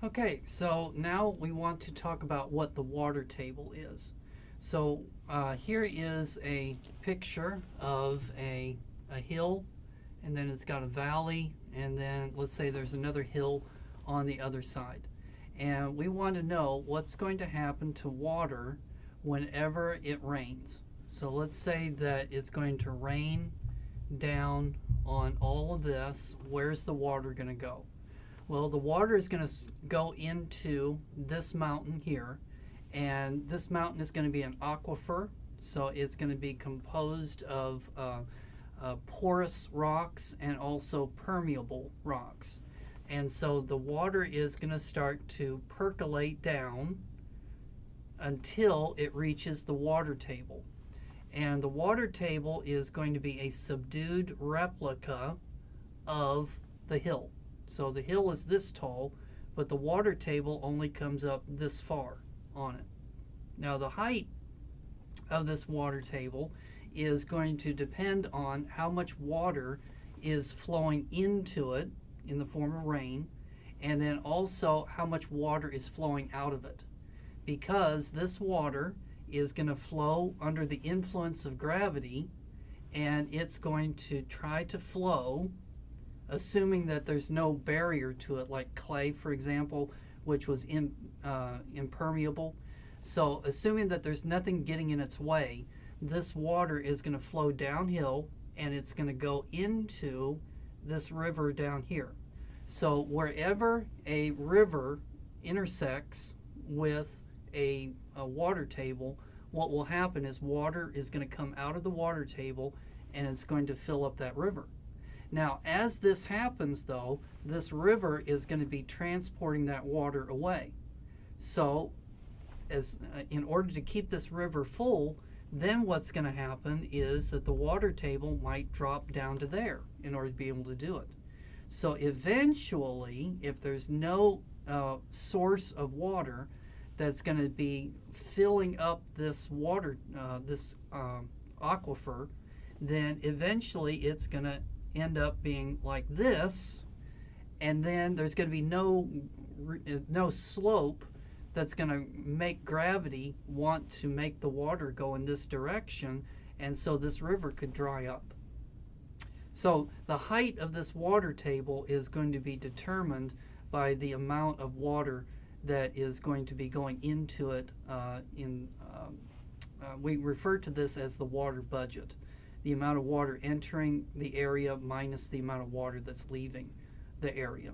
Okay, so now we want to talk about what the water table is. So here is a picture of a hill, and then it's got a valley, and then let's say there's another hill on the other side. And we want to know what's going to happen to water whenever it rains. So let's say that it's going to rain down on all of this. Where's the water going to go? Well, the water is going to go into this mountain here, and this mountain is going to be an aquifer, so it's going to be composed of porous rocks and also permeable rocks. And so the water is going to start to percolate down until it reaches the water table. And the water table is going to be a subdued replica of the hill. So the hill is this tall, but the water table only comes up this far on it. Now the height of this water table is going to depend on how much water is flowing into it in the form of rain, and then also how much water is flowing out of it. Because this water is going to flow under the influence of gravity, and it's going to try to flow, assuming that there's no barrier to it, like clay, for example, which was impermeable. So assuming that there's nothing getting in its way, this water is going to flow downhill, and it's going to go into this river down here. So wherever a river intersects with a water table, what will happen is water is going to come out of the water table, and it's going to fill up that river. Now, as this happens, though, this river is going to be transporting that water away. So, in order to keep this river full, then what's going to happen is that the water table might drop down to there in order to be able to do it. So eventually, if there's no source of water that's going to be filling up this water, this aquifer, then eventually it's going to end up being like this, and then there's going to be no slope that's going to make gravity want to make the water go in this direction, and so this river could dry up. So the height of this water table is going to be determined by the amount of water that is going to be going into it. We refer to this as the water budget. The amount of water entering the area minus the amount of water that's leaving the area.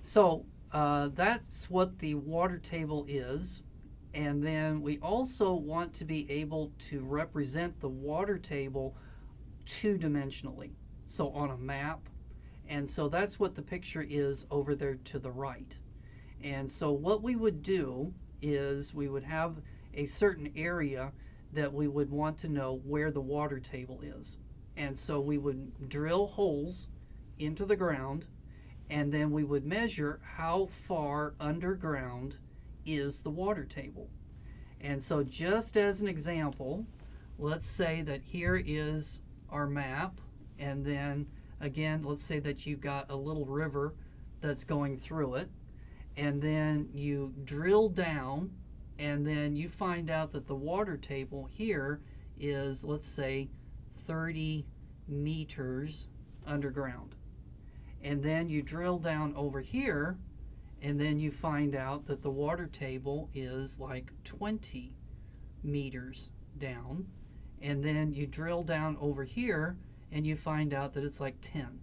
So that's what the water table is. And then we also want to be able to represent the water table two-dimensionally, so on a map. And so that's what the picture is over there to the right. And so what we would do is we would have a certain area that we would want to know where the water table is. And so we would drill holes into the ground, and then we would measure how far underground is the water table. And so just as an example, let's say that here is our map, and then again, let's say that you've got a little river that's going through it, and then you drill down, and then you find out that the water table here is, let's say, 30 meters underground. And then you drill down over here, and then you find out that the water table is like 20 meters down. And then you drill down over here, and you find out that it's like 10.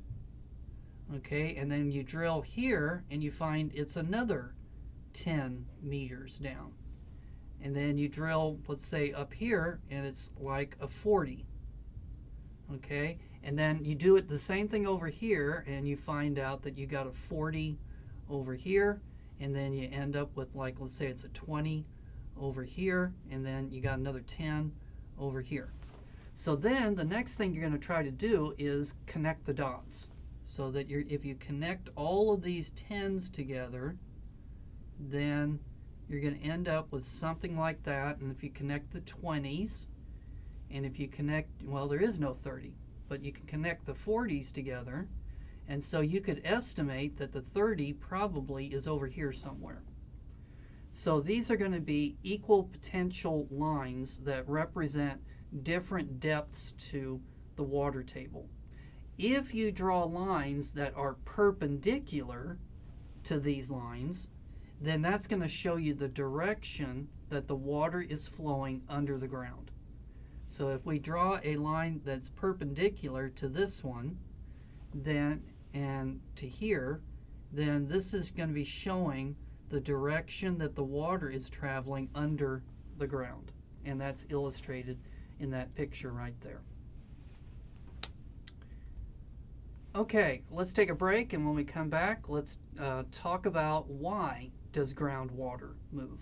Okay, and then you drill here, and you find it's another 10 meters down. And then you drill, let's say, up here, and it's like a 40. Okay, and then you do it the same thing over here, and you find out that you got a 40 over here, and then you end up with, like, let's say it's a 20 over here, and then you got another 10 over here. So then the next thing you're going to try to do is connect the dots, so that if you connect all of these 10s together, then you're going to end up with something like that. And if you connect the 20s, and if you connect, well, there is no 30, but you can connect the 40s together, And so you could estimate that the 30 probably is over here somewhere. So these are going to be equal potential lines that represent different depths to the water table. If you draw lines that are perpendicular to these lines, then that's going to show you the direction that the water is flowing under the ground. So if we draw a line that's perpendicular to this one, then and to here, then this is going to be showing the direction that the water is traveling under the ground. And that's illustrated in that picture right there. Okay, let's take a break, and when we come back, let's talk about why does groundwater move.